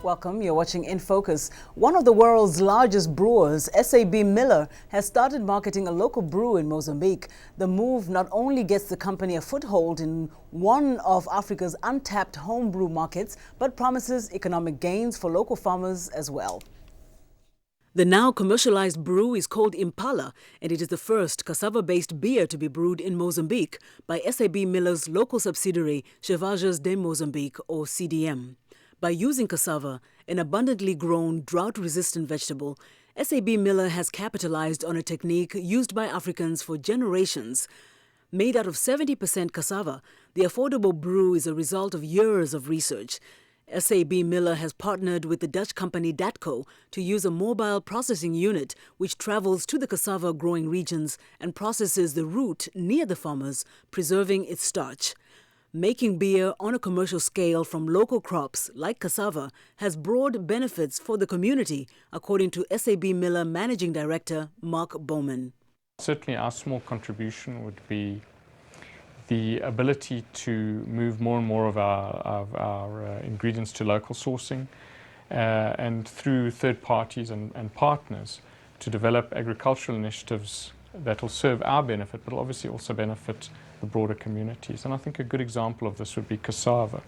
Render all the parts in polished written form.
Welcome. You're watching In Focus. One of the world's largest brewers, SABMiller, has started marketing a local brew in Mozambique. The move not only gets the company a foothold in one of Africa's untapped homebrew markets, but promises economic gains for local farmers as well. The now commercialized brew is called Impala, and it is the first cassava-based beer to be brewed in Mozambique by SABMiller's local subsidiary, Cervejas de Mozambique, or CDM. By using cassava, an abundantly grown, drought-resistant vegetable, SABMiller has capitalized on a technique used by Africans for generations. Made out of 70% cassava, the affordable brew is a result of years of research. SABMiller has partnered with the Dutch company Datco to use a mobile processing unit which travels to the cassava-growing regions and processes the root near the farmers, preserving its starch. Making beer on a commercial scale from local crops like cassava has broad benefits for the community, according to SABMiller Managing Director Mark Bowman. Certainly our small contribution would be the ability to move more and more of our ingredients to local sourcing and through third parties and partners to develop agricultural initiatives that will serve our benefit, but will obviously also benefit the broader communities. And I think a good example of this would be cassava,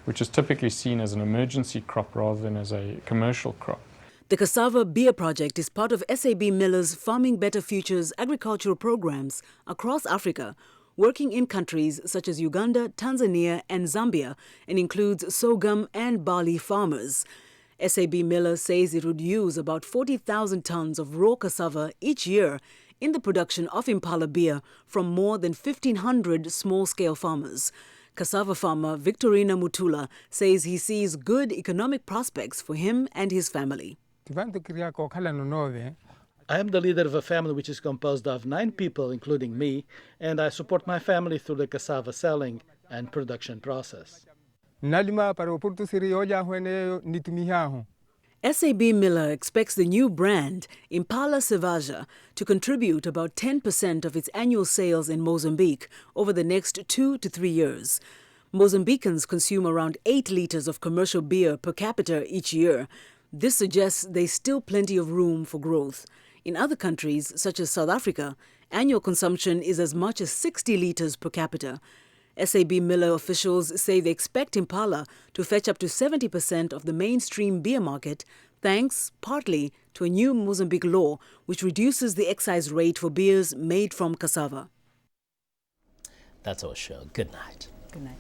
which is typically seen as an emergency crop rather than as a commercial crop. The Cassava Beer Project is part of SABMiller's Farming Better Futures agricultural programs across Africa, working in countries such as Uganda, Tanzania and Zambia, and includes sorghum and barley farmers. SABMiller says it would use about 40,000 tons of raw cassava each year in the production of Impala beer from more than 1,500 small-scale farmers. Cassava farmer Victorina Mutula says he sees good economic prospects for him and his family. I am the leader of a family which is composed of 9 people, including me, and I support my family through the cassava selling and production process. SABMiller expects the new brand, Impala Cerveja, to contribute about 10% of its annual sales in Mozambique over the next 2 to 3 years. Mozambicans consume around 8 liters of commercial beer per capita each year. This suggests there's still plenty of room for growth. In other countries, such as South Africa, annual consumption is as much as 60 liters per capita. SABMiller officials say they expect Impala to fetch up to 70% of the mainstream beer market, thanks partly to a new Mozambique law which reduces the excise rate for beers made from cassava. That's our show. Good night. Good night.